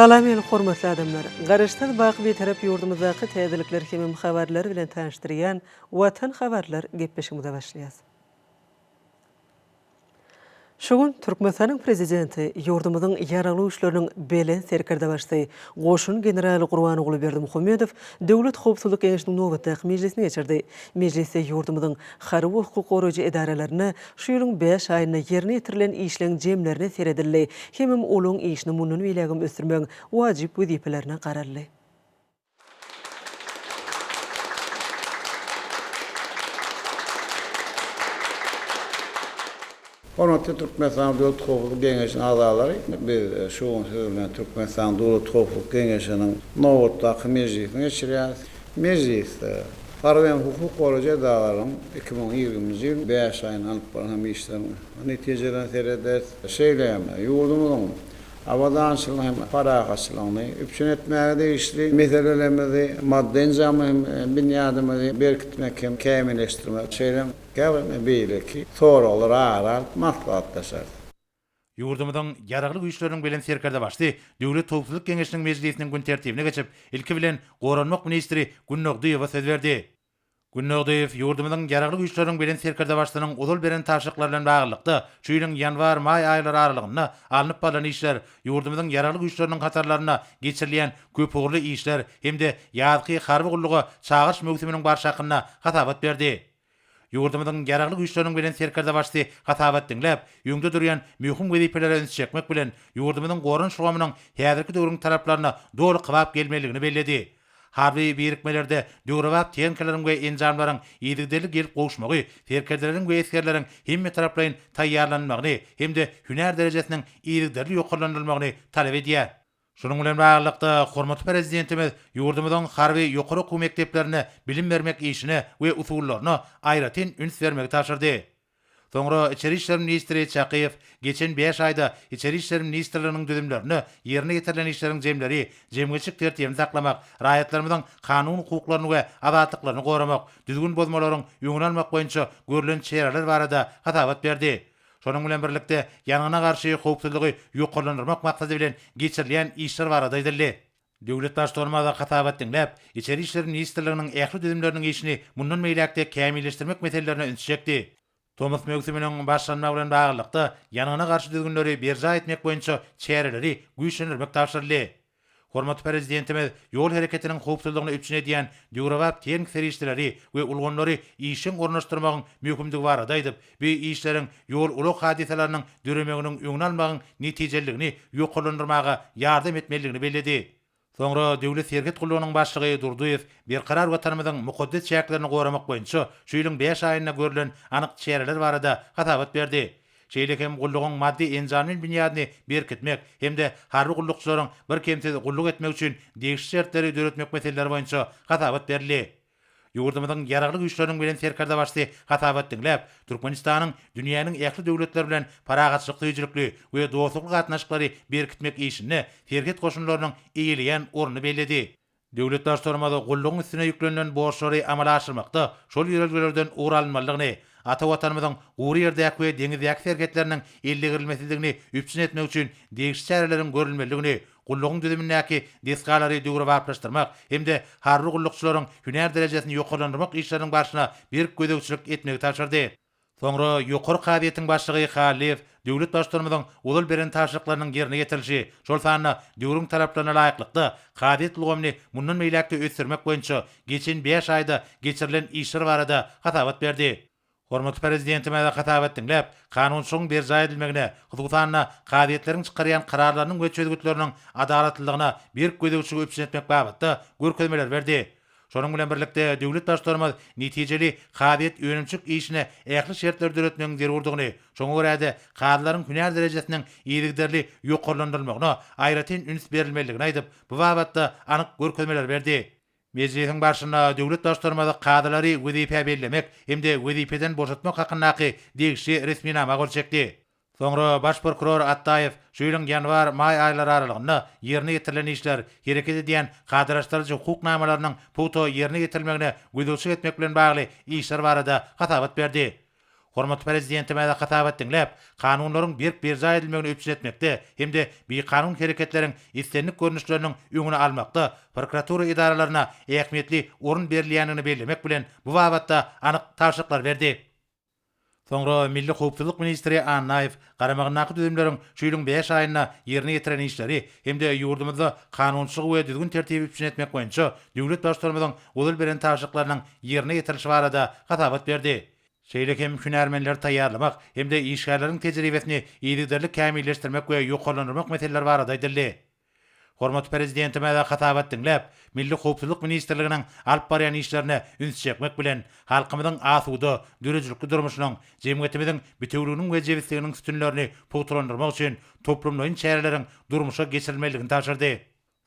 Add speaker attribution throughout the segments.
Speaker 1: Salam el hormatly adamlar. Garaşdan baqy bir tarap yurdumyzdaky täzelikler hemem habarlar bilen tanıştyrýan Watan habarlar gepleşigimize başlaýas. Şogun Türkmenistanyň prezidenti yurdumyzyň ýaraly güýçleriniň belen serkerde başdy. Goşun generaly Gurbanoğlu Berdimuhammedow Döwlet Howpsuzlyk Geňeşiniň nowbatdaky mejlisine geçirdi. Mejlisde yurdumyzyň harby hukuk goraýjy edaralaryna şu ýylyň 5 aýyna ýerine ýetirilen işleň jemlerini seredildi. Hemem olaň işini mundan beýlegim ösürmek wajyp wezipelerini garaldy.
Speaker 2: Hormatly Türkmenistan Döwlet Hukuk Geňeşiniň azalary, biz şu bilen Türkmenistan Döwlet Hukuk Geňeşiniň nowatdaky mejlisine geçirýäs. Mejlis Harbiýan hukuk goraýjy edaralarym 2020-nji ýyl 5 aýyny alyp baran işlerini netijelerini seredip şeýleýärler. Ýurdumyzyň awadançylygyny hem paragaçylygyny üpçün etmäge degişli meselelerimizi madde enjamy binýadymy berkitmek hem kämilleşdirmek şeýlem gäwme beýleki soralar aral maslahatlaşar.
Speaker 3: Ýurdumyzyň ýaragly güýçleriniň bilen serkerde başdy. Döwlet Howpsuzlyk Geňeşiniň mejlisiniň gün tertibine geçip, ilki bilen Goranmak ministri Günnogdyýew söz berdi. Günnogdyýew ýurdumyzyň ýaragly güýçleriniň bilen serkerde başdynyň uzul beren taşyklar bilen baglykda şu ýylyň ýanwar-maý aýlary aralygyna alınıp baran işler, ýurdumyzyň ýaragly güýçleriniň katarlaryna geçirilen köp ugurly işler hemde ýazgy harby gullugy çağırş mögsüminiň barşakyna hatabat berdi. Ýurdumyzyň ýaragly güýçleriniň bilen serkerde başdy hatabat dinläp, ýöňde durýan möhüm wezipeleri öňe çekmek bilen ýurdumyzyň goran şugamynyň häzirki döwrüň talaplaryna dogry kybap gelmeligini bellädi. Harby birikmelerde döwrewap teňkelerin we enjamlaryň ýygydyly gelip gowuşmagy, serkerdeleriň we eskerleriň hemme taraplaryň taýýarlanmagyny hemde hüner derejesiniň ýygydyly ýokarlandyrylmagyny talap edýär. Şunun bilen baglykda hormatly prezidentimiz ýurdumyzyň harby ýokary okuw mekdeplerine bilim bermek işine we usullaryna aýratyn üns bermegi taşyrdy. Soňra İçeri işler ministri Çakyýew geçen 5 aýda İçeri işler ministrliginiň düzümlerini ýerine ýetirilen işleriň jemleri, jemgyçyk tertibini saklamak, raýatlarymyzyň kanun hukuklaryny we azatlyklaryny goramak, düzgün bozmalaryň ýöňüne almak boýunça görülen çereler barada hatabat berdi. Şonuň bilen birlikde ýanyna garşy howpsuzlygy ýokarlandyrmak maksady bilen geçirilen işler barada edildi. Döwlet başlygynda hatabat dinläp, İçeri işler ministrliginiň ähli düzümleriniň işini mundan meýlekde kämilleşdirmek meselelerini öňe çekdi. Thomas Mögsüminiň başlanmagy bilen baglykda ýanyna garşy düzgünleri berja etmek boýunça çereleri güýçlendirmek tapşyryldy. Hormatly prezidentimiz ýol hereketiniň howpsuzlygyny üpçün edýän döwrewap teň serişdileri we ulganlary işin ornaşdyrmagyň möhümdigi barada aýdyp, bu işleriň ýol ulak hadisalarynyň döremeginiň öňüne almagyň netijeligini ýokarlandyrmaga ýardam etmeligini belledi. Soňra döwlet serket gullugynyň başlygy Durduýew bir karar watanymyzyň mukaddes çäklerini goramak boýunça şu ýylyň 5 aýyna görülen anyk çereler barada hatabat berdi. Şeýle hem gullugyň maddi enjamyny binýadyny berkitmek hemde harby gullukçylaryň bir kemsiz gulluk etmek üçin degişli şertleri döretmek meseleleri boýunça hatabat berildi. Ýurdumyzyň ýaragly güýçleriniň bilen serkerde başdy hatabat dinläp, Türkmenistanyň dünýäniň ähli döwletleri bilen paragaçlyk tüýjülükli we dostluk gatnaşyklary berkitmek işine serket goşunlarynyň eýilýän orny belledi. Döwlet başlarymyza gullugyň üstüne ýüklenilen borçlary amala aşyrmakda şol ýerellerden uğralmalygyny, ata watanymyzyň uğur ýerdäki we deňizdäki serketleriniň ellegirilmesizligini üpçün etmek üçin degişli çäreleriň görülmeligini, gullugyň düzümindäki desgalary döwrewaplaşdyrmak hemde harby gullukçylaryň hüner derejesini ýokarlandyrmak işleriniň başyna bir gödekçilik etmegi taşyrdy. Soňra ýokary kadiýetiň başlygy Haliýew döwlet başlarymyzyň ulul beren taşyklarynyň ýerine ýetirilşi, şol sanyna döwrüň talaplaryna laýyklykda kadiýet ulgamyny mundan meýlekde ösürmek boýunça geçen 5 aýda geçirilen işler barada hatabat berdi. Hormatly prezidentimiz hatabat dinläp, kanunçylygyň berja edilmegine, hukuksanyna kadiýetleriň çykarýan kararlarynyň we çözgütleriniň adalatlylygyna bir gödekçilik öpçün etmek babatda görkezmeler berdi. Şonuň bilen birlikde döwlet başlarymyz netijeli hadiýet önümçük işine ähli şertler döretmegiň zerurdygyny, şoňa görä de kadlaryň hünär derejesiniň ýygyderli ýokarlandyrylmagyna aýratyn üns berilmeligini aýdyp, bu babatda anyk görkezmeler berdi. Meclisiň başyna döwlet başlarymyz kadlary wezipe bellemek hemde wezipeden boşatmak hakyndaky degişli resminama görçekdi. Soňra baş prokuror Attaýew şu ýylyň ýanwar-may aýlary aralygyny ýerine getirilen işler hereket edýän kadraşdyrjy hukuknamalarynyň puto ýerine getirilmegine gödülçük etmek bilen bagly işler barada hatabat berdi. Hormatly prezidentime de hatabat dinläp, kanunlaryň bir zaý edilmegini öpçün etmekde hemde bir kanun hereketleriň istenlik görnüşleriniň öňüne almakda prokuratura idaralaryna ähmiýetli orun berilýänini bellemek bilen bu babatda anyk taşyklar berdi. Soňra Milli Howpsuzlyk ministri Annaýew garamagynaky düzümleriň şu ýylyň 5 aýyna ýerine getiren işleri hemde ýurdumyzda kanunçylyk we düzgün tertibi üçin etmek boýunça döwlet başlarymyzyň ulul beren taşyklarynyň ýerine getirilişi barada hatabat berdi. Şeýlekem hünärmenler taýýarlamak hemde işgärleriň tejribesini ýygyderlik kämilleşdirmek we ýokarlandyrmak meseleleri barada aýdyldy. Hormatly prezidentime de hatabat dinläp, Milli Howpsuzlyk ministrliginiň alyp barýan işlerine üns çekmek bilen halkymyzyň asuda, dürüjlükli durmuşynyň, jemgyýetimiziň bütünlüğiniň we jebisliginiň üstünlerini putulandyrmak üçin toplumlaryň çäreleriň durmuşa geçirilmeligini taşyrdy.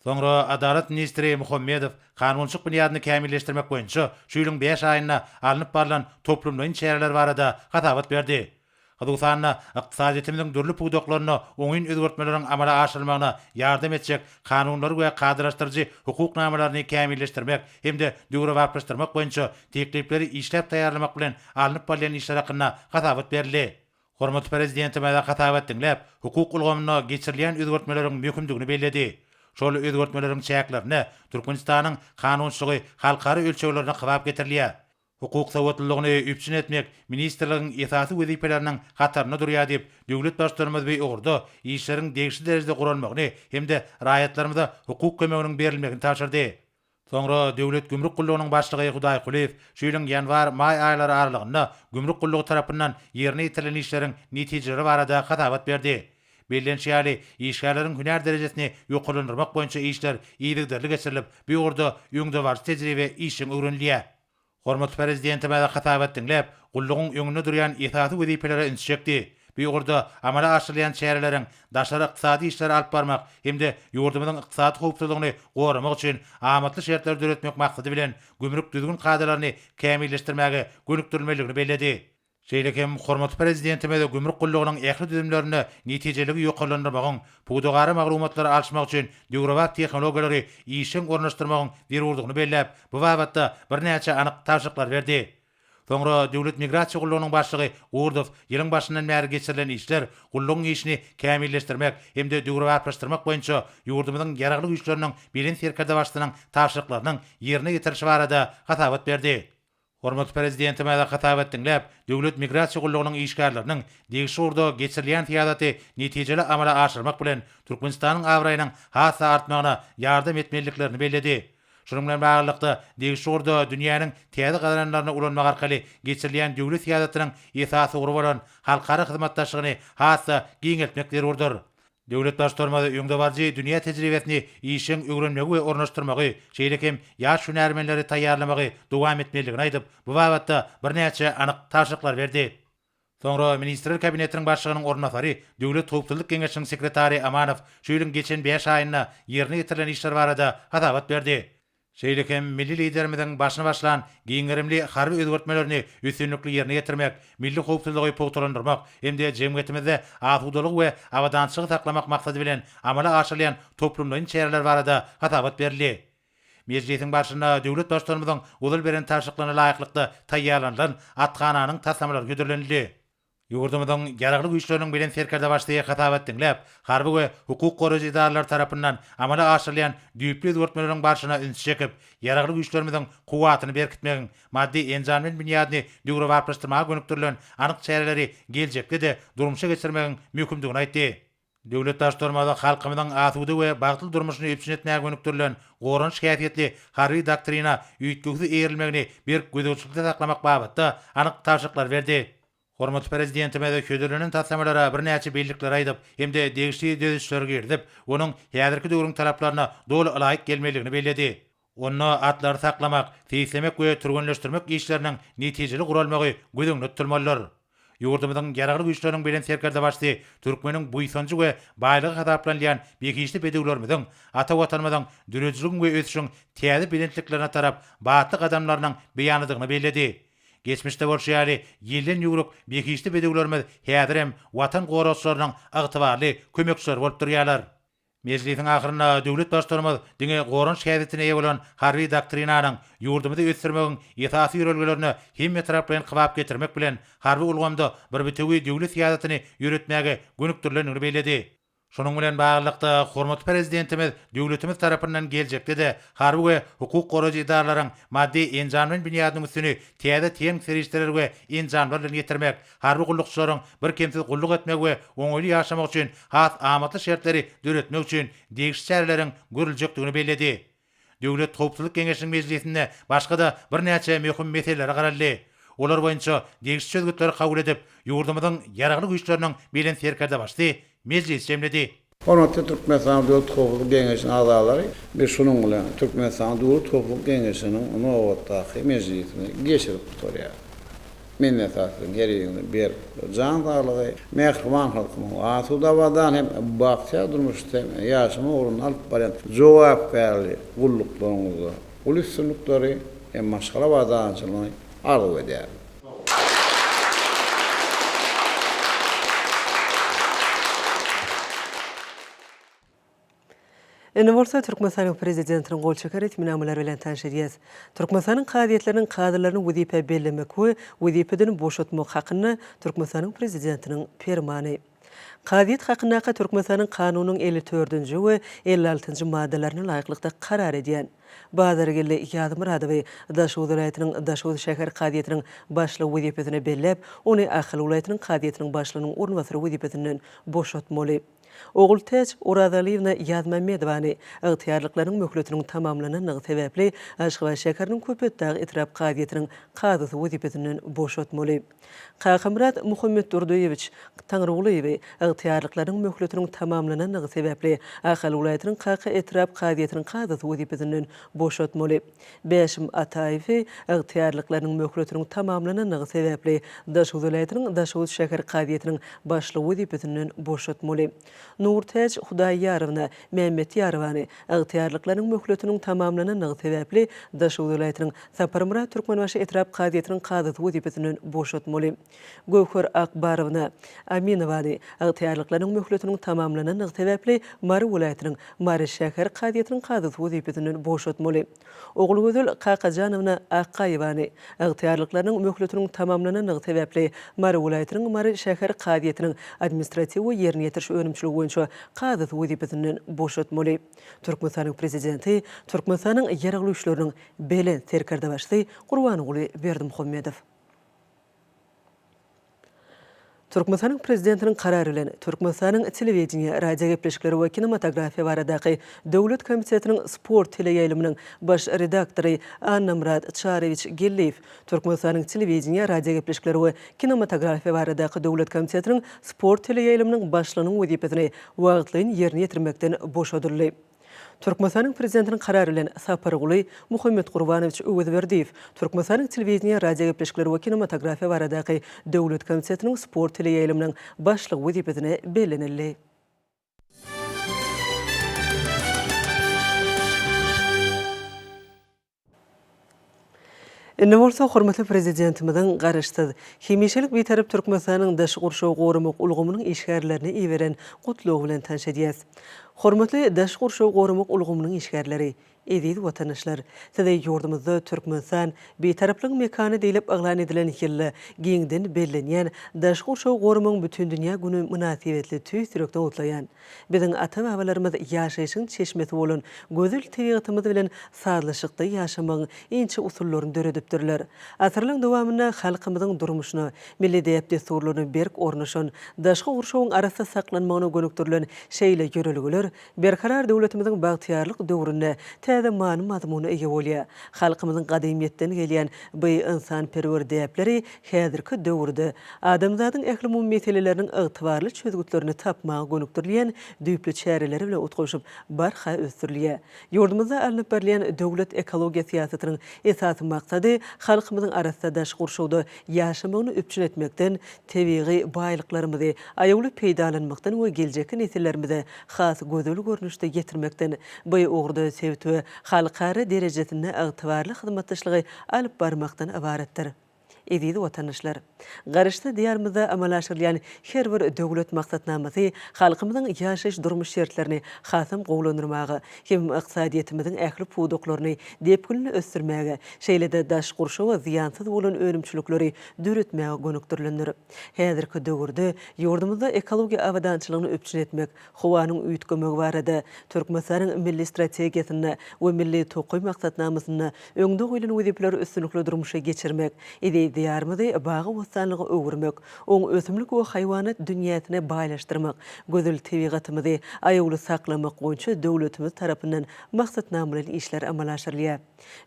Speaker 3: Soňra Adalet ministri Muhammedow kanunçylyk bunyadyny kämilleşdirmek boýunça şu ýylyň 5 aýyna alınıp barlan toplumlaryň çäreler barada hatabat berdi. Kazakistan'a iqtisadiyetimiziň dürli pudoklaryny oňyn özgertmeleriň amala aşyrmagyna ýardam etjek kanunlary we kadraşdyrjy hukuknamalaryny kämilleşdirmek hemde döwre wagtlaşdyrmak boýunça teklipleri işläp taýýarlamak bilen alınıp barlan işler hakynda hatabat berildi. Hormatly prezidentime de hatabat dinläp, hukuk ulgamyna geçirilýän özgertmeleriň möhümdigini belledi. Şol özgertmeleriň çäklerini Türkmenistanyň kanunçylygy halkary ölçeglerine kybap getirilýär. Hukuk sowatlylygyny üpçün etmek ministrligiň esasy wezipeleriniň hataryna durýar diýip döwlet başlarymyz we orada işleriň degişli derejede gurulmagyny hemde raýatlarymyza hukuk kömeginiň berilmegini taşyrdy. Soňra döwlet gümrük gullugynyň başlygy Hudaý Kuliýew şu ýylyň ýanwar-may aýlary aralygynda gümrük gullugy tarapyndan ýerine getirilen işleriň netijeleri barada hatabat berdi. Bellenşýäli işgärleriň hünär derejesini ýokarlandyrmak boýunça işler ýygyderli geçirilip, bu orada ýöňde bar tejribe işiň öwrenilýär. Hormatly prezidentime de hatabat dinläp, gullugyň öňünde durýan esasy wezipelere üns çekdi. Bu ýurda amala aşyrylýan çäreleriň daşary iqtisady işleri alyp barmak hemde ýurdumyzyň iqtisady howpsuzlygyny goramak üçin amatly şertler döretmek maksady bilen gümrük düzgün kadrlaryny kämilleşdirmäge gönükdirilmeligini belledi. Şeýlekem hormatly prezidentime de gümrük gullugynyň ähli düzümlerini netijeligi ýokarlandyrmagyň, pudogary maglumatlary alşmak üçin döwre tehnologiýalary işiň ornaşdyrmagyň zerurdygyny belläp, bu babatda birnäçe anyk taşyklar berdi. Soňra döwlet migrasiýa gullugynyň başlygy Urdow ýylyň başyndan bäri geçirilen işler gullugyň işini kämilleşdirmek hemde döwre wagtlaşdyrmak boýunça ýurdumyzyň ýaragly güýçleriniň bilen serkerde başlynyň taşyklarynyň ýerine getirişi barada hatabat berdi. Hormatly prezidentime de hatabat dinläp, döwlet migrasiýa gullugynyň işgärleriniň degişli orada geçirilýän fiýadaty netijeli amala aşyrmak bilen Türkmenistanyň awraýynyň hasa artmagyna ýardam etmeliklerini belledi. Şunun bilen baglanykda degişli orada dünýäniň täze gadaranlaryna ulanmak arkaly geçirilýän döwlet fiýadatynyň esasy urup bolan halkara hyzmatdaşlygyny hasa giňeltmek zerurdur. Döwlet başlarymyz öňde barjy dünýä tejribesini işiň öwrenmegi we ornaşdyrmagy, şeýlekem ýaş hünärmenleri taýýarlamagy dowam etmeligini aýdyp, bu babatda birnäçe anyk taşyklar berdi. Soňra ministrler kabinetiniň başlygynyň ornasary, Döwlet Howpsuzlyk Geňeşiniň sekretary Amanow şu ýylyň geçen 5 aýyna ýerine getirilen işler barada hatabat berdi. Şeýlekem milli liderimiziň başyna başlan giňerimli harby özgertmelerini üstünlikli ýerine getirmek, milli howpsuzlygy pogtalandyrmak hemde jemgyýetimizde asudalyk we awadançylygy saklamak maksady bilen amala aşyrylýan toplumlaryň çäreler barada hatabat berildi. Meclisiň başyna döwlet başlarymyzyň ulul beren taşyklaryna laýyklykda taýýarlanan atgananyň tasamlary götürildi. Ýurdumyzyň ýaragly güýçleriniň bilen serkerde başlaýy hatabat dinläp, harby we hukuk goraýjy idaralary tarapyndan amala aşyrylýan düýpli özgertmeleriň barşyna üns çekip, ýaragly güýçlerimiziň kuwatyny berkitmegiň maddi enjamyň bunyadyny döwre wagtlaşdyrmaga gönükdirilen anyk çäreleri geljekde de durmuşa geçirmegiň möhümdigini aýtdy. Döwlet başlarymyz halkymyzyň asuda we bagtyl durmuşyny üpçün etmäge gönükdirilen goranç käfiýetli harby doktrina üýtgüsi erilmegini bir gödөгçülükde saklamak babatda anyk taşyklar berdi. Hormatly prezidentime de ködürlünün tasamalara birnäçe bellikler aýdyp, hemde degişli dözüşlerge girdip, onuň häzirki döwrüň talaplaryna doly laýyk gelmeligini belledi. Onu atları saklamak, seyislemek ve türgünleştirmek işlerinin neticeli kuralmağı gözüňde tutulmalylar. Yurdumyzyň ýaragly güýçleriň bilen serkerde başdy türkmeniň buýsanjy we baýlygy hadaplanýan begişli bedeglerimiziň ata watanymyzyň dürejiligi we ösüşiň täze bilentliklerine tarap batlyk adamlarynyň beýanydygyny bellädi. Geçmişde bolşýary ýyldan ýugrup begişli bedeglerimiz häzir hem watan goraçlarynyň agtybarly kömekçileri bolup durýarlar. Meclisiň ahyrynda döwlet başlarymyz diňe goran şäherletine eýe bolan harby doktrinanyň ýurdumyzda ösdürmegiň esasy ýörelgelerini hem etraplayan kybap getirmek bilen harby ulgamda bir bitewi döwlet siýasatyny ýöretmäge gönükdirlenýär bellädi. Şonuň bilen baglykda hormatly prezidentimiz döwletimiz tarapyndan geljekde de harby we hukuk goragy idaralaryň maddi enjamlaryň binýadynyň üstüne täze teň serişdirer we enjamlar bilen getirmek, harby gullukçylaryň bir kemsiz gulluk etmek we oňoýly ýaşamak üçin has amatly şertleri döretmek üçin degişli çäreleriň görüljekdigini bellädi. Döwlet Howpsuzlyk Keňeşiniň mejlisinde başga da bir näçe möhüm meseleler garaldy. Olar boýunça degişli çözgütleri kabul edip, ýurdumyzyň ýaragly güýçleriniň bilen serkerde başdy. Meclis jemledi.
Speaker 2: Hormatly Türkmenistan Döwlet Hukuk Geňeşiniň agzalary, bir şunun bilen Türkmenistan Döwlet Hukuk Geňeşiniň nowatdaky mejlisini geçirip turýar. Minnetatlyň gereğini bir can darlygy, mehriban halkyň asuda wadan hem bakça durmuşda ýaşamy orun alyp baran jogapkärli gulluklarymyzy, ulussunluklary hem maşgala wadançylygy arzu eder.
Speaker 1: Ene bolsa Türkmenistanyň prezidentiniň gol çeker etminamalary bilen tanşydýas. Türkmenistanyň kadiýetleriniň kadrlaryny wezipe bellemek we wezipeden boşatmak hakyny Türkmenistanyň prezidentiniň fermany. Kadiýet hakyna Türkmenistanyň kanunyň 54-nji we 56-njy maddalaryny laýyklykda karar edýän. Bazar gelle Ýazy Muradowy Daşow welaýatynyň Daşow şäher kadiýetiniň başlygy wezipesine bellep, ony Ahal welaýatynyň kadiýetiniň başlygynyň ornwasary wezipesinden boşatmaly. Oğul Teç Uradaliyevna Ýazmamedowany ygtyýarlyklaryň möhletiniň tamamlanynyň sebäpli Aşgabat şäheriniň köpetdäki etrap kadiýetiniň kadysy wezipesinden boşatmaly. Kakamrat Muhammed Durdoýewich Taňrygulywy ygtyýarlyklaryň möhletiniň tamamlanynyň sebäpli Ahal welaýatynyň kaka etrap kadiýetiniň kadysy wezipesinden boşatmaly. Beşim Ataýew ygtyýarlyklaryň möhletiniň tamamlanynyň sebäpli Daşow welaýatynyň Daşow şäher kadiýetiniň başlygy wezipesinden boşatmaly. Nurteç Hudaýýarowna Mehmet Ýarowany ygtyýarlyklaryň möhletiniň tamamlanynyň sebäpli Daşow welaýatynyň Saparmura Türkmenbaşy etrap kadiýetiniň kadysy wezipesinden boşatmaly. Gowhar Akbarowna Aminowany ygtyýarlyklaryň möhletiniň tamamlanynyň sebäpli Mary welaýatynyň Mary şäher kadiýetiniň kadysy wezipesinden boşatmaly. Oğul Gözül Kakajanowna Akkaýewany ygtyýarlyklaryň möhletiniň tamamlanynyň sebäpli Mary welaýatynyň Mary şäher kadiýetiniň administratiw ýerine ýetiriş önümçüligi boýunça kadysy wezipesinden boşatmaly. Türkmenistanyň prezidenti Türkmenistanyň ýaragly güýçleriniň belen serkerde başdy Gurbanoğlu Berdimuhammedow. Türkmenistanyň prezidentiniň karary bilen Türkmenistanyň telewiziýa, radio gepleşikleri we kinematografiýa baradaky Döwlet Komitetining sport teleýaýlymynyň baş redaktory Anna Murad Çarewich Gelleýew Türkmenistanyň telewiziýa, radio gepleşikleri we kinematografiýa baradaky Döwlet Komitetining sport teleýaýlymynyň başlygynyň wezipesini wagtlyň ýerine ýetirmekden boşadyrly. Türkmenistanyň prezidentiniň karary bilen Saparguly Muhammed Gurbanowyç Öwüzberdiýew Türkmenistanyň telewiziýa, radio gepleşikleri we kinematografiýa baradaky Döwlet Komitetiniň sport teleýaýlymynyň başlygy wezipesine bellenildi. Enne bolsa hormatly prezidentimiziň garaşsyz hemişelik betarap Türkmenistanyň daşy gurşawy gorumak ulgamynyň işgärlerini iweren gutlugy bilen tanşydýas. Hormatly daşy gurşawy gorumak ulgamynyň işgärleri, Ediz watandaşlar, size ýurdumyzda Türkmenistan betaraplyk mekany diýilip aglan edilen ýyly giňden bellenýän daşy gurşawy gorumyň bütün dünýä güni münasibetli tüýsürekde otlaýan. Biziň ata-babalarymyz ýaşaýyşyň çeşmesi bolan gözül tabiatymyz bilen sazlaşykda ýaşamagyň inçe usullaryny döredipdirler. Asyrlyň dowamynda halkymyzyň durmuşyna, milli däp desturlaryny berk ornaşan, daşy gurşawyň arasynda saklanmagyna gönükdirilen şeýle ýörelgiler berkarar döwletimiziň bagtyarlyk döwründe täze many mazmuny ege bolýar. Halkymyzyň gadymyýetden gelýän bu insan perwer däpleri häzirki döwürde adamzadyň ähli meseleleriniň ygtybarly çözgütlerini tapmagy gönükdirýän düýpli çäreleri bilen utgaşyp barha ösdürilýär. Ýurdumyzda alınıp berilýän döwlet ekologiýa siýasatynyň esasy maksady halkymyzyň arasynda daş gurşawda ýaşamagyny üpçün etmekden, tebigy baýlyklarymyzy aýagly peýdalanmakdan we geljeki nesillerimize has gözel görnüşde getirmekden bu ugurda sebit we halkara derejesinde ygtybarly hyzmatdaşlygy alyp barmakdan ibaretdir. Edidi vatandaşlar. Garışda diyarımızda amalaşırlayan her bir döwlet maksatnamasy halkymyzyň ýaşaş durmuş şertlerini hasam gowlanyrmagy, hem ykdysadyýetimiziň ähli puduklaryny depgünli ösdürmäge, şeýlede daş gurşaw we ziýansyz bolan önümçülükleri döretmäge gönükdirilendir. Häzirki döwürde ýurdumyzda ekologiýa awadançylygyny öpçün etmek, howanyň üýtgemegi barada Türkmenistaň milli strategiýasyny we milli tokuy maksatnamasyny öňde goýulan wezipler üstünlikli durmuşa geçirmek, diyarmyzy bagy bostanlygy öwürmek, oň ösümlik we haýwanat dünýäsine baýlaşdyrmak, gözel tebigatymyzy aýagly saklamak goýunça döwletimiz tarapyndan maksatnamaly işler amala aşyrylýar.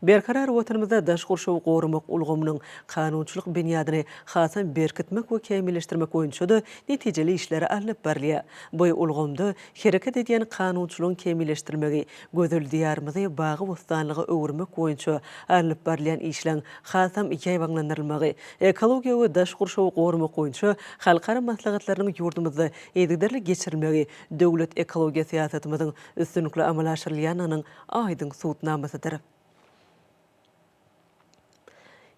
Speaker 1: Berkarar watanymyzda daş gurşaw gorumak ulgamynyň kanunçylyk benýadyny hasam berkitmek we kämilleşdirmek goýunça da netijeli işleri alyp barylýar. Bu ulgamda hereket edýän kanunçylygyň kämilleşdirmegi, gözel diyarmyzy bagy bostanlygy öwürmek goýunça alyp barylýan işler hasam ýaýbanlanyrylmagy, ekologiýa we daş gurşaw gorumak goýunça halkara maslahatlarynyň ýurdumyzda eýdigderli geçirilmegi döwlet ekologiýa siýasatymyzyň üstünlikli amala aşyrylýanynyň aýdyň suwutnamasydyr.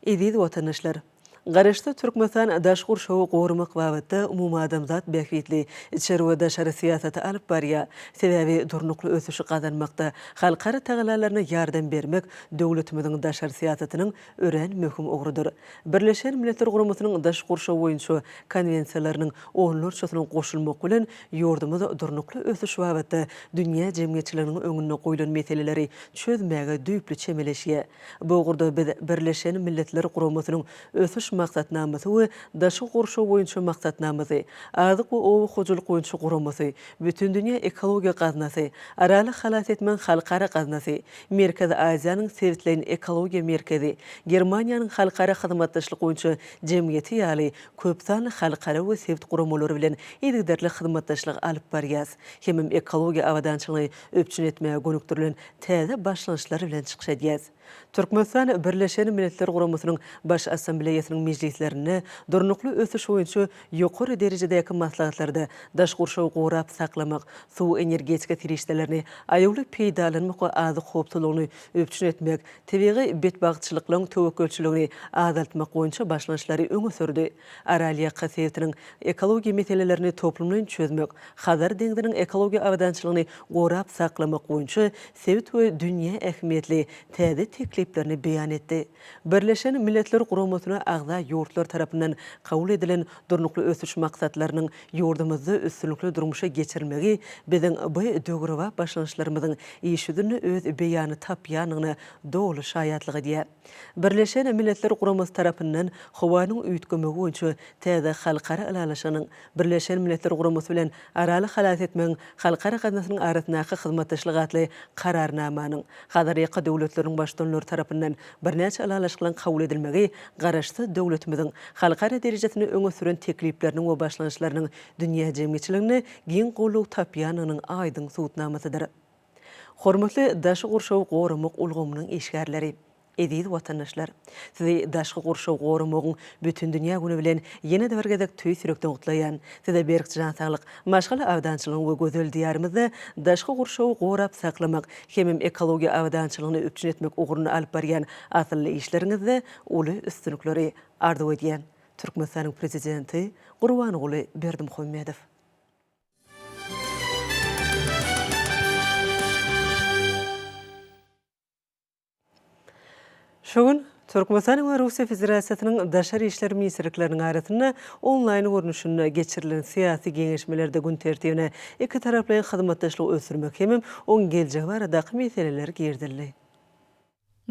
Speaker 1: Edidi watandaşlar. Garaşda Türkmenistan daş gurşaw gorumak babatda umumy adamzat bähwitli içeri daşary siýasaty alyp barýar. Sebebi durnukly ösüşi gazanmakda halkara taýlalaryna ýardam bermek döwletimiziň daşary siýasatynyň ören möhüm ugurudyr. Birleşen Milletler Guramasynyň daş gurşaw boýunça konwensiýalarynyň 10-çysyna goşulmak bilen ýurdumyzda durnukly ösüş babatda dünýä jemgyýetçiliginiň öňüne goýulan meseleleri çözmäge düýpli çemeleşýär. Bu ugurda biz Birleşen Milletler Guramasynyň ösüş maksatnamasy we daşy gurşaw boýunça maksatnamasy, azyk we owy hojuluk boýunça guramasy, bütün dünýä ekologiýa gaznasy, araly halas etmen halkara gaznasy, Merkezi Aziýanyň Sewitleýän ekologiýa merkezi, Germaniýanyň halkara hyzmatdaşlyk boýunça jemgyýeti ýaly köp sanly halkara we sewit guramalary bilen eýdigderli hyzmatdaşlyk alyp barýar. Hemem ekologiýa awadançylygy öpçün etmäge gönükdirilen täze başlanýşlary bilen çykyşadýar. Türkmenistan Birleşen Milletler Guramasynyň baş assambleýasynyň mejlislerine durnukly ösüş boýunça ýokary derejedäki maslahatlarda daş gurşaw gorap saklamak, suw energetika tirişdelerini aýagly peýdalanmak we azyk hopsuzlygyny öpçün etmek, tebigy betbagçylyklaryň töwekelçiligini azaltmak boýunça başlanýşlary öňe sürdi. Aralyýa Sewitiniň ekologiýa meselelerini toplumlaryň çözmek, Hazar deňdiniň ekologiýa awadançylygyny gorap saklamak boýunça Sewit we dünýä ähmiýetli täze tekliplerini beýan etdi. Birleşen Milletler Guramasyna agza ýurtlar tarapyndan kabul edilen durnukly ösüş maksatlarynyň ýurdumyzda üstünlikli durmuşa geçirilmegi biziň bu döwürwa başlanýşlarymyzyň işüdini öz beýany tapýanyny dogly şaýatlygy diýär. Birleşen Milletler Guramasy tarapyndan howanyň üýtgemegi boýunça täze halkara alalaşanyň Birleşen Milletler Guramasy bilen araly halas etmeň halkara gaznasynyň arasyndaky hyzmatdaşlyk atly kararnamanyň Hazarýa döwletleriň başdanlary tarapyndan birnäçe alalaşyklaryň kabul edilmegi garaşda döwletimiziň halkara derejesini öňe süren teklipleriniň we başlanýşlarynyň dünýä jemgyýetçiligini giň golluk tapýanynyň aýdyň suwutnamasydyr. Hormatly daşy gurşaw gorumak ulgamynyň eşgärleri, edidi watandaşlar, sizi daşky gurşaw gorumagyň bütün dünýä güni bilen ýene de bergedek tüý sürekden gutlaýan, size berkçi jansalyk, maşgaly awadançylygyň we gözel diýarymyzda daşky gurşaw gorap saklamak, hemem ekologiýa awadançylygyny öpçün etmek uguruny alyp barýan asylly işleriňizde uly üstünlikleri arzu edýän Türkmenistanyň prezidenti Gurbanoğlu Berdimuhammedow. Şogun Türkmenistan we Russiýa Federasiýasynyň daşary işler ministrlikleriniň arasynda onlaýn görnüşinde geçirilen syýasy geňeşmelerde gün tertibine iki taraply hyzmatdaşlyk ösürmek hemem oň geljegi barada meseleler girdildi.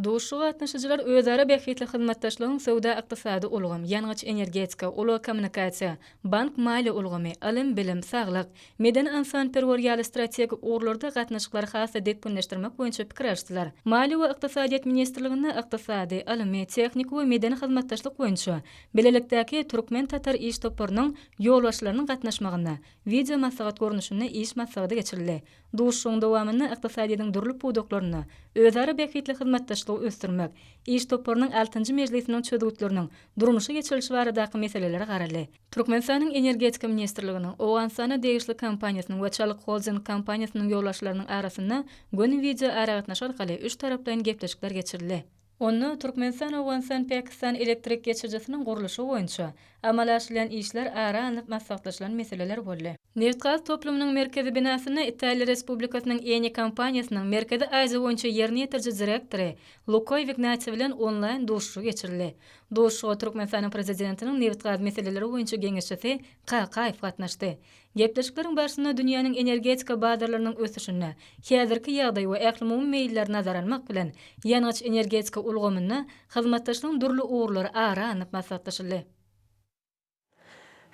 Speaker 4: Duşu gatnaşyjylar özara bähitli hyzmatdaşlygyň sowda ykdysady ulgamy, ýangyç energetika, uly kommunikasiýa, bank maliýe ulgamy, alim bilim, saglyk, medeni insan-perwerýaly strategik ugrlarda gatnaşyklary hasa detpunleşdirmek boýunça pikir açdylar. Maliýe we ykdysadyýat ministrligine ykdysady, alimy, tehnik we medeni hyzmatdaşlyk boýunça belelikdäki türkmen tatar iş toplarynyň ýolbaşçylarynyň gatnaşmagyna video maslahat görnüşinde iş maslahaty geçirildi. Duşuň dowamyny ykdysadyýatyň durly pudoklaryny özara bähitli hyzmatdaşlygy ösdürmek, iş toplarynyň 6-njy mejlisiniň çözgütleriniň durmuşa geçirilişi baradaky meselelere garaldy. Türkmenistanyň energetika ministrliginiň Owansana degişli kompaniýasynyň we Çalyk Holding kompaniýasynyň ýolbaşçylarynyň arasynda gönü video aragatnaşy arkaly 3 tarapdan gepleşikler geçirildi. Onu Türkmenistan Owansan Pakistan elektrik geçirjisiniň guruluşy boýunça amalaşylan işler ara anyp maslahatlaşylan meseleler boldy. Neft-gaz toplumynyň merkezi binasyny Italiýa Respublikasynyň Eni kompaniýasynyň Merkezi Aziýa boýunça ýerine ýetirji direktory Lukoy Vignatsiýew bilen online duşuşy geçirildi. Duşuşa Türkmenistanyň prezidentiniň neft-gaz meseleleri boýunça geňeşçisi Qaqaýew gatnaşdy. Gepleşikleriň başynda dünýäniň energetika bazarlarynyň ösüşine, häzirki ýagdaý we ähli meýilleri nazar almak bilen ýangyç energetika ulgamyna hyzmatdaşlygyň durly ugrlary ara anyp maslahatlaşyldy.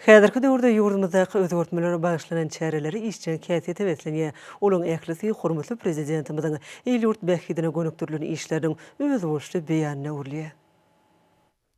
Speaker 1: Häzirki döwürde ýurdumyzdaky özgörtmelere bagyşlanan çäreleri işçiň käseti weslenýär. Olaň ählisi hormatly prezidentimiziň el-ýurt bähidine gönükdirilen işleriň öz bolşy beýanyna urlýar.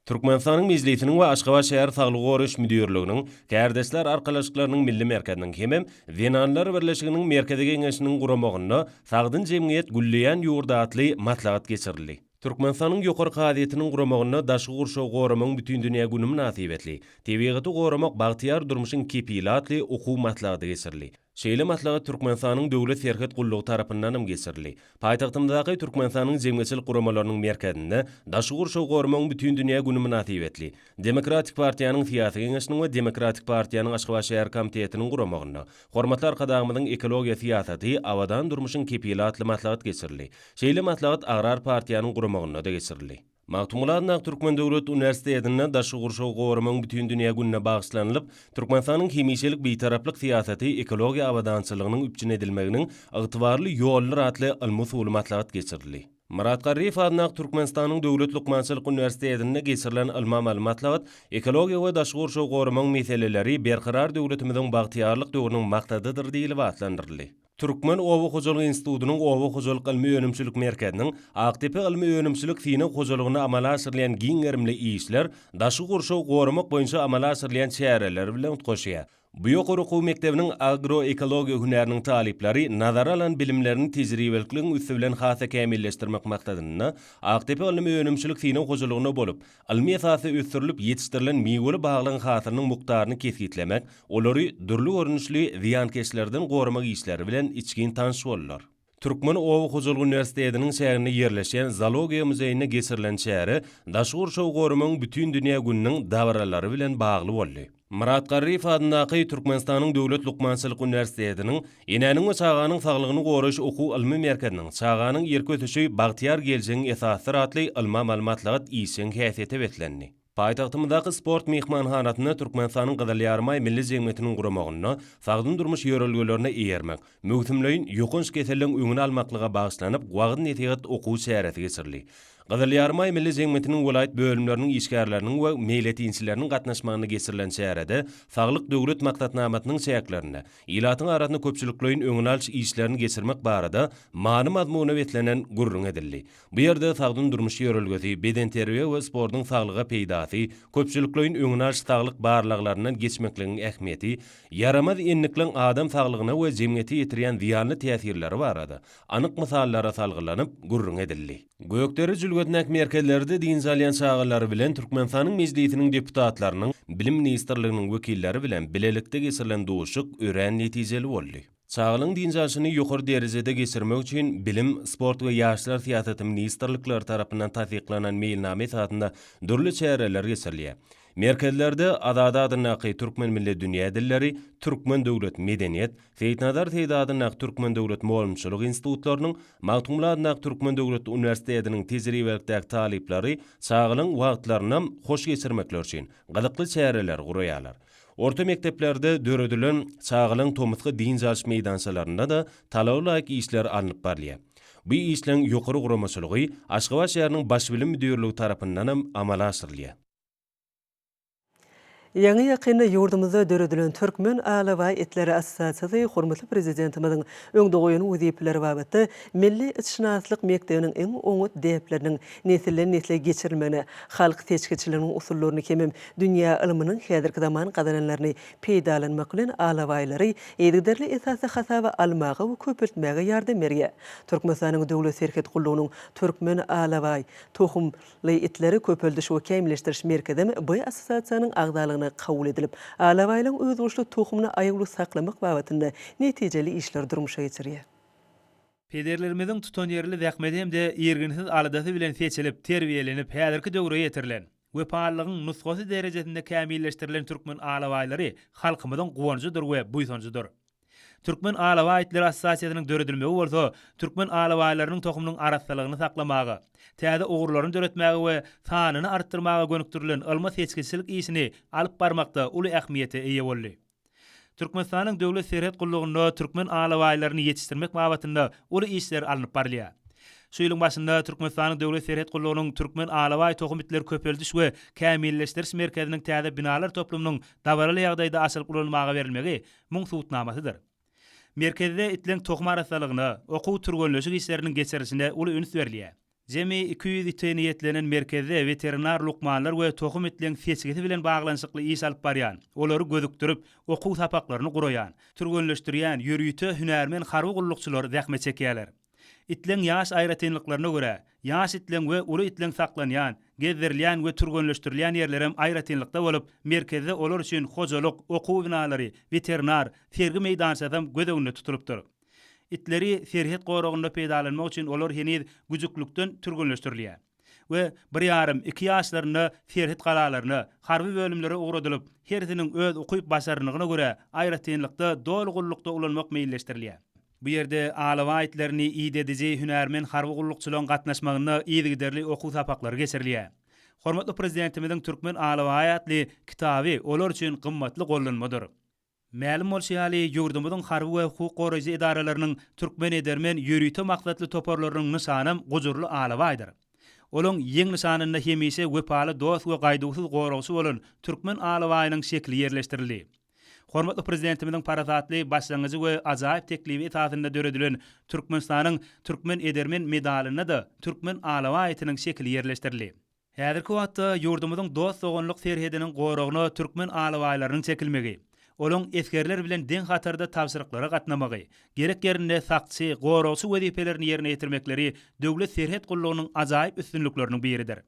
Speaker 5: Türkmenistanyň mejlisiniň we Aşgabat şäher saglyk goruş müdürliginiň kärdesler arkalaşyklarynyň milli merkeziniň hemem Venanlar birleşiginiň merkezi geňeşiniň guramagyna sagdyn jemgyýet gülleýän ýurdatly maslahat geçirildi. Türkmenistanyň ýokarky hadyetiniň guramagyna daşy gurşaw goramagyň bütün dünýä güni münasibetli. Tebigaty goramak bagtyar durmuşyň kepilatly okuw maslahaty geçirildi. Şeýle maslahat Türkmenistanyň döwlet serhet gullugy tarapyndan geçirildi. Paýtagtymyzdaky Türkmenistanyň jemgyýetçilik guramalarynyň merkezinde daşy gurşaw goramagyň bütün dünýä güni münasibetli. Demokratik partiýanyň syýasy geňeşiniň we Demokratik partiýanyň Aşgabat şäher komitetiniň guramagyna hormatly arkadaşymyň ekologiýa syýasaty awadan durmuşyň kepilatly maslahat geçirildi. Şeýle maslahat Agrar partiýanyň guramagyna da geçirildi. Magtumuladyň Türkmen Döwlet Uniwersitetinde daşy gurşaw goramagyň bütün dünýä gününe bagyşlanylyp, Türkmenistanyň hemiýeçilik beýtaraplyk syýasaty ekologiýa awadançylygynyň üpçün edilmeginiň ygtybarly ýollar atly ilmi usuly maslahat geçirildi. Murat Garriýew adına Türkmenistanyň Döwlet Lukmançylyk Uniwersitetinde geçirilen ilmi malumatlat ekologiýa we daşy gurşaw goramagyň meseleleri berqarar döwletimiziň bagtyarlyk döwrüniň maksadydyr diýilip atlandyryldy. Türkmen Owa Hojalyk Institutynyň Owa Hojalyk ilmi öňümçilik merkeziniň Aktepe ilmi öňümçilik sine hojalygyny amala asyrlayan giňerimli işler daşy gurşaw goramak boýunça amala asyrlayan çäreler bilen utgaşýar. Bu ýokary okuw mektebiniň agroekologiýa hünäriniň talipleri nazara alan bilimlerini tejribelikligiň üstü bilen hasa kämilleşdirmek maksadyna Aktepe ilmi öňümçilik sine hojalygyna bolup, ilmi esasy ösdürilip ýetişdirilen meýweli baglyň hasarynyň mukdaryny kesgitlemek, olary durly görnüşli ziýankeşlerden goramak işleri bilen içgin tanış bollar. Türkmen Owa Hojalyk Uniwersitetiniň şäherinde ýerleşen Zoologiýa muzeýine geçirilen çäre daşy gurşaw goramagyň bütün dünýä gününiň dawaralary bilen bagly boldy. Murat Garriýew adynaky Türkmenistanyň Döwlet Lukmançylyk Uniwersitetiniň Enäniň we çaganyň saglygyny goruş okuw ilmi merkeziniň çaganyň ýerki ötüşi bagtyar geljegiň esasy atly ilmi malumatlat işiň häsiýeti wetlendi. Paýtagtymyzdaky sport mehmanhanatyna Türkmenistanyň Gyzyl Ýarmay milli jemgyýetiniň guramagyna sagdyn durmuş ýörelgelerine eýermek, möhümleýin ýokunç keseliň öňüne almaklyga bagyşlanyp wagtyn etigat okuw şähereti geçirildi. Gyzyl Ýarmay milli jemgyýetiniň welayat bölümleriniň işgärleriniň we meýletinçileriniň gatnaşmagyna geçirilen şäherede saglyk döwlet maksatnamatynyň şäherlerine, ilatyň arasyny köpçülikleýin öňüne alyş işlerini geçirmek barada many mazmuny wetlenen gurrun edildi. Bu ýerde sagdyn durmuş ýörelgesi, beden terbiýe we sportyň saglyga peýdasy, köpçülikleýin öňüne alyş saglyk barlyklaryndan geçmekligiň ähmiýeti, yaramaz enlikliň adam saglygyna we jemgyýete ýetirýän ziýanly täsirleri barada anyk misallara salgylanyp gurrun edildi. Gökderi jülgötnek merkezlerde dinzalyan çağılları bilen Türkmenistanyň mejlisiniň deputatlarynyň, bilim ministrliginiň wekilleri bilen bilelikde geçirilen duşuk ören netijeli boldy. Çağılyň dinjalşyny ýokary derejede geçirmek üçin bilim, sport we ýaşlar syýasaty ministrlikleri tarapyndan tasdiklanan meýilname esasında durly çäreler geçirilýär. Merkezlerde adada adynaky Türkmen milli dünýä dilleri, Türkmen döwlet medeniýet, Feýtnazar teýdadynaky Türkmen döwlet moğolumçylyk institutlarynyň, Magtumly adynaky Türkmen döwlet uniwersitetiniň tejribelikdäki talipleri çağılyň wagtlaryny hoş geçirmekler üçin gylykly çäreler guraýarlar. Orta mekteplerde döredilen çağılyň tomutky din jalş meýdançalarynda da talawlaýyk işler alınıp barlýar. bu işleň ýokary guramaçylygy Aşgabat şäheriniň baş bilim müdürligi tarapyndan amala aşyrylýar.
Speaker 1: Ýa-ni ýakynda ýurdumyzda döredilen Türkmen Alaway Etleri Assosiasiýasy hormatly prezidentimiň öňde goýan wezipleri babatda milli itişnaslyk mekdebiniň iň oňut depleriniň nesilden nesile geçirilmegine, halk teşkiçiliginiň usullaryny kemem dünýä ilminiň häzirki zaman gadanlaryny peýdalanmak bilen Alawaylary ýerderli esasy hasaba almagy we köpeltmäge ýardam berýär. Türkmenistanyň döwlet serket gullugynyň Türkmen Alaway tohumly etleri köpeldiş we käýimleşdiriş merkezimi bu assosiasiýanyň agdalygyny kabul edilip, Alawaylaň öz goşly tohumyny aýagly saklamak babatynda netijeli işler durmuşa geçirýär.
Speaker 6: Pederlerimiziň tutan ýerli zähmeti hem-de ýerginsiz aladasy bilen seçilip, terbiýelenip, häzirki döwre ýetirilen we paýlygyň nusgasy derejesinde kämilleşdirilen türkmen alawaýlary halkymyzyň guwanjydyr we buýsanjydyr. Türkmen Alaway Etleri Assosiasiýasynyň döredilmegi bolsa, türkmen alawaýlarynyň tohumynyň araslygyny saklamagy, täze ogurlaryny döretmäge we sanyny artdyrmaga gönükdirilen alma seçkiçilik işini alyp barmakda uly ähmiýete eýe boldy. Türkmenistanyň döwlet serhet gullugynda türkmen alawaýlaryny ýetişdirmek babatynda uly işler alınıp barlýar. Şu ýylyň başynda Türkmenistanyň döwlet serhet gullugynyň türkmen alaway tohum etleri köpeldiş we kämilleşdiriş merkeziniň täze binalar toplumynyň dabarly ýagdaýda açylyp ulanmaga berilmegi muňsutnamasydyr. Merkezde etleň tohum araslygyny, okuw türgönleşik işleriniň geçirisinde uly üns berilýär. Jemi 200 iten ýetlenen merkezde veterinar lukmanlar we tohum etleň seçgisi bilen baglanşykly iş alyp barýan. Olary gözükdirip, okuw sapaklaryny guraýan, türgönleşdirýän ýürüýte hünärmen harby gullukçylar zähmet çekýärler. Itleň ýaş aýratynlyklaryna görä, ýaş itleň we uly itleň saklanýan, gezdirilýän we türgönleşdirilýän ýerlerem aýratynlykda bolup, merkezde olar üçin hojalyk, okuw binalary, veterinar, sergi meýdançasam göz öňünde tutulupdyr. Itleri serhet goragynda peýdalanmak üçin olar heniz güjüklükden türgönleşdirilýär. We 1,5-2 ýaşlarynda serhet galalaryny, harby bölümlere ugradylyp, hersiniň öz okuyup başarynyna görä aýratynlykda dolgullukda ulanmak meýilleşdirilýär. Bu ýerde Alaway etlerini iýdedici hünärmen harby gullukçylygyň gatnaşmagyna ýygyderli okuw sapaklary geçirilýär. Hormatly prezidentimiziň Türkmen Alaway adly kitaby olar üçin gymmatly gollanmadyr. Ma'lum bolşýaly ýurdumyzyň harby we hukuk goraýjy edaralarynyň türkmen edermen ýürüýte maksatly toparlarynyň nyşanam gojurly Alawaýdyr. Olaň ýeň nyşanyna hemise wepaly dost we gaýdygysyz goragsy bolan türkmen Alawaýynyň şekli ýerleşdirildi. Hormatly prezidentimiziň parazatly başlangyjy we ajaýyp teklibi esasynda döredilen Türkmenistanyň türkmen edermen medalyna da türkmen Alaway etiniň şekli ýerleşdirildi. Häzirki wagtda ýurdumyzyň dost soňunlyk serhediniň goragyna türkmen Alawaýlarynyň çekilmegi, olaň eskerler bilen den hatarda tapşyryklara gatnamagy, gerek ýerinde sakçy, goragsy wezipelerini ýerine ýetirmekleri döwlet serhet gullugynyň ajaýyp üstünlikleriniň biridir.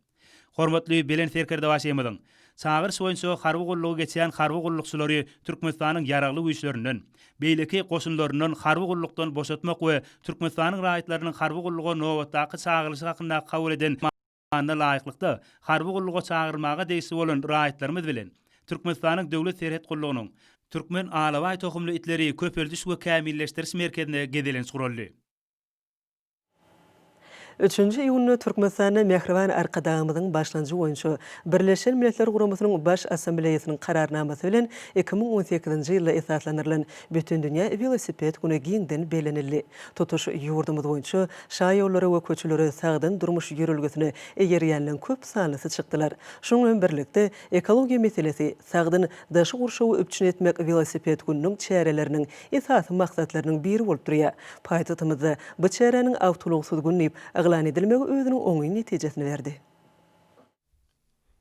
Speaker 6: Hormatly Belen Serkerde başymyzyň Sagır soýunça harby gullugy geçýän harby gullukçylary Türkmenistanyň ýaragly güýçlerinden, beýleki goşunlarynyň harby gullukdan boşatmak we Türkmenistanyň raýatlarynyň harby gullugy nowatdaky çağırlyşy hakynda kabul eden manda laýyklykda harby gullugy çağırmaga deýsi bolan raýatlarymyz bilen Türkmenistanyň döwlet serhet gullugynyň Türkmen Alaway tohumly itleri köpeldiş we kämilleşdiriş merkezine gedelen suraldy.
Speaker 1: 3-nji iýunda Türkmenistanyň Mehriban arkadağymyzyň başlanjy boýunça Birleşen Milletler Guramasynyň baş assambleýasynyň kararnamasy bilen 2018-nji ýylda esaslandyrylan bütün dünýä velosiped güni giňden belenildi. Tutuş ýurdumyz boýunça şaý ýollary we köçelere sagdan durmuş ýörülgesine egerýänlen köp sanlysy çykdylar. Şoň bilen birlikde ekologiýa meselesi, sagdan daşy gurşawy öpçün etmek velosiped gününiň çäreleriniň esasy maksatlarynyň biri bolup durýar. Paýtagtymyzda bu çäreniň awtologsyz günüp lan edilmegi özüniň oňy netijesini berdi.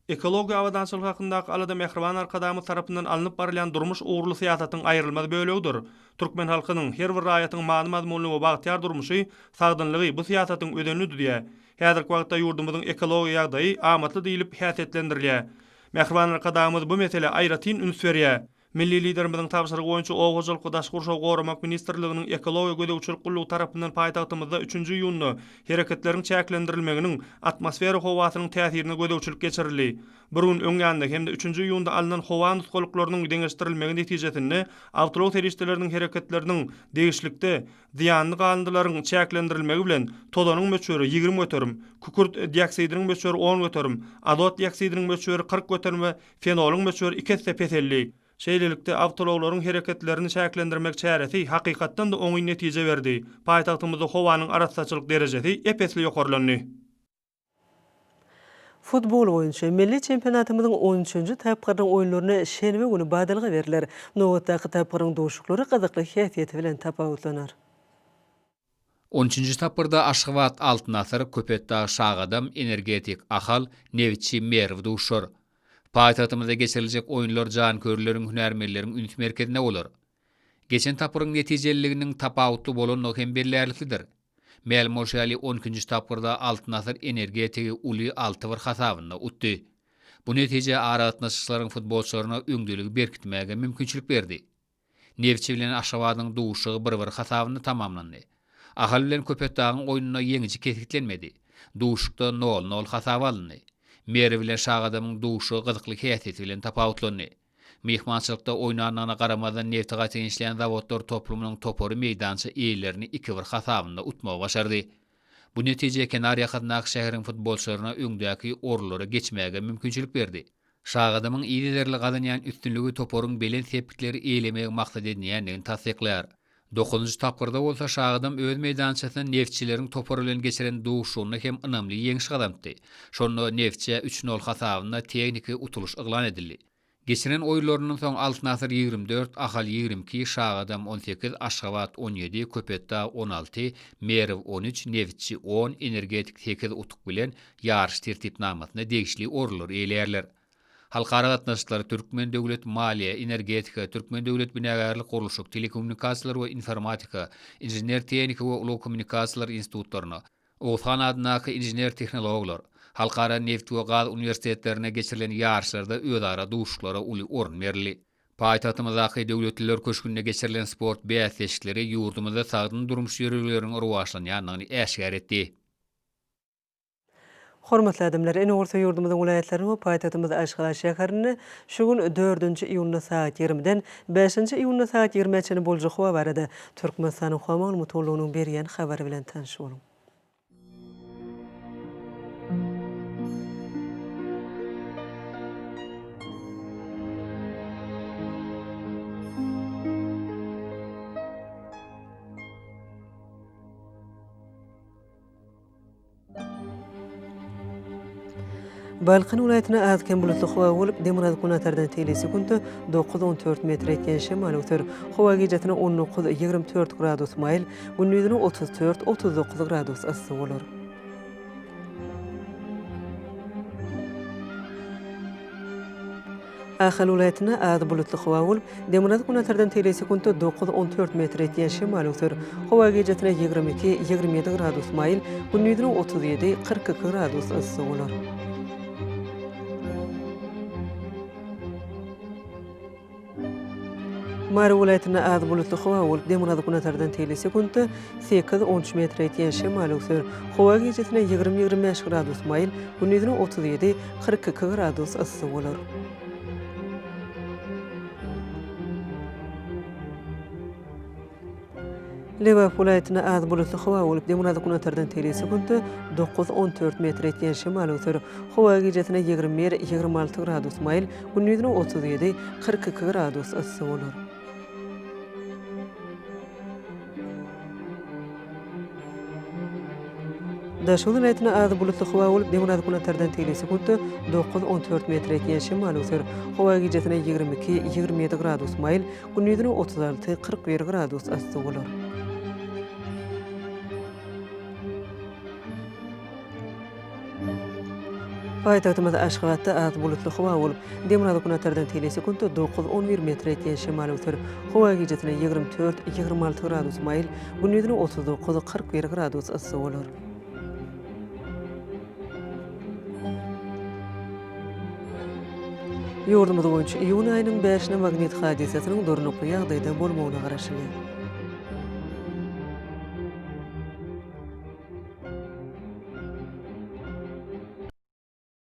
Speaker 7: Ekologiýa awadançylyk hakyndaky alada Mehriban arkadamy tarapyndan alınıp barılan durmuş uğurlu siýasatyň aýrylmaz bölegdir. Türkmen halkynyň her bir raýatyň many-mazmunly we bagtyar durmuşy, sagdynlygy bu siýasatyň ödenlidir diýär. Häzirki wagtda ýurdumyzyň ekologiýa ýagdaýy amatly diýilip häsiýetlendirilýär. Mehriban arkadamy bu mesele aýratyn üns berýär. Milli liderimiziň tapşyrygy boýunça Oğuzalky Daş Gurşaw goramak ministrliginiň ekologiýa gödäwçilik gullugy tarapyndan paýtagtymyzda 3-nji ýylyny hereketleriň çäklendirilmeginiň atmosfera howasynyň täsirine gödäwçilik geçirildi. Burun öňýände hem de 3-nji ýylyna alynan howa nutgalyklarynyň deňeşdirilmegi netijesinde awtolog terişleriniň hereketleriniň degişlikde ziýanly galandylaryň çäklendirilmegi bilen tozanyň möçberi 20 göterim, kükürt dioksidiniň möçberi 10 göterim, azot dioksidiniň möçberi 40 göterim we fenoluň möçberi 2 sepetelli. Şeýlelikde awtologlaryň hereketlerini şäklendirmek çäresi hakykatdan da oňy netije berdi. Paýtagtymyzda howanyň arassaçylyk derejesi epesli ýokarlandy.
Speaker 1: Futbol boýunça milli çempionatymyzyň 13-nji tapgyryň oýunlaryny şenbe güni badalga beriler. Nowatdaky tapgyryň duşuklary gyzykly häsiýeti bilen tapawutlanar.
Speaker 8: 13-nji tapyrda Aşgabat Altınasır, Köpetdağ Şagadam, Energetik Ahal, Nevçi Merw duşur. Paýtagtymyzda geçiriljek oýunlar janköýürleriň hünärmenleriň ünit merkezinde bolar. Geçen tapyryň netijeliginiň tapawutly bolanyny hem bellerlikdir. Ma'lum bolşaly 12-nji tapyrda Altınasır Energetigi uly 6-1 hasabyna utdy. Bu netije aratnaşyklaryň futbolçylaryna öňdüligi berkitmäge mümkinçilik berdi. Nevçi bilen Aşgabatyň duşugy 1-1 hasabyna tamamlandy. Ahal bilen Köpetdağyň oýunyna ýeňiji kesiklenmedi. Duşukda 0-0 hasap alındy. Merw bilen Şagadamyň duşugy gyzykly häsiýeti bilen tapawutlandy. Mehmançylykda oýnanyna garamadan Nevtiga teňişleýän zawodlar toplumynyň topory meýdança eýlerini 2-1 hasabyna utmagy başardy. Bu netije Kenar ýakyndaky şäheriň futbolçylaryna öňdäki orlary geçmäge mümkinçilik berdi. Şagadamyň ýa-da gadanýan üstünligi toporyň belen sepkitleri eýlemek maksat edilýändigini tasdikler. 9-njy tapyrda bolsa Şagadam öz meýdançasyna Neftçileriň topory bilen geçiren duşugyny hem ynamly ýeňiş gadamdy. Şonu Neftçe 3-0 hasabyna tekniki utuluş yglan edildi. Geçiren oýunlarynyň soň Altınasır 24, Ahal 22, Şagadam 18, Aşgabat 17, Köpetdağ 16, Merw 13, Neftçi 10, Energetik 8 utuk bilen ýarış tertipnamasyna degişli orlar eýlerler. Halkara gatnaşyklary Türkmen döwlet maliýe, energetika, Türkmen döwlet binagarlyk gurulşyk, telekommunikasiýalar we informatika, injener tehnika we uly kommunikasiýalar institutlaryna, Oğuzhan adynaky injener tehnologlar, halkara neft we gaz universitetlerine geçirilen ýarşlarda özara duşuklara uly orun berildi. Paýtagtymyzdaky döwletler köşkünde geçirilen sport bäsleşikleri ýurdumyzda sagdyn durmuş ýerleriniň rowajlanýanyny äşgär etdi.
Speaker 1: Hormatly adamlar, ene orta ýurdumyzyň vilayetlerini we paýtagtymyz Aşgabat şäherini şu gün 4-nji iýuny saat 20-den 5-nji iýuny saat 20-çe boljak howa barada Türkmenistanyň howa maglumatlygynyň berýän habary bilen tanış bolun. Balqan vilayatyna azken bulutly howa bolup, Demirad Kunatardan telesekundy 9-14 metr etýän şemal öter. Howa gejatine 19-24 gradus maýl, gündüzine 34-39 gradus ysy bolar. Ahal vilayatyna az bulutly howa bolup, Demirad Kunatardan telesekundy 9-14 metr etýän şemal öter. Howa gejatine 22-27 gradus maýl, gündüzine 37-42 gradus ysy bolar. Mara vilayatyna az bulutly howa bolup, Demirad Kunatardan telesekundy 8-13 metr etýän şemal öter. Howa gejatine 20-25 gradus maýl, gündüzine 37-42 gradus ysy bolar. Lewap vilayatyna az bulutly howa bolup, Demirad Kunatardan telesekundy 9-14 metr etýän şemal öter. Howa gejatine 20-26 gradus maýl, gündüzine 37-42 gradus ysy bolar. Daşul vilayatyna az bulutly howa bolup, Demirad Kunatardan telesekundy 9-14 metr etýän şemal öter. Howa gejatine 22-27 gradus maýl, gündüzine 36-41 gradus ysy bolar. Paýtagtymyz Aşgabatda az bulutly howa bolup, Demirad Kunatardan telesekundy 9-11 metr etýän şemal öter. Howa gejatine 24-26 gradus maýl, gündüzine 39-41 gradus ysy bolar. Ýurdumyz boýunça iýun aýynyň 5-ne magnet hadisasynyň dorunukly ýagdaýda bolmagyna garaşylýar.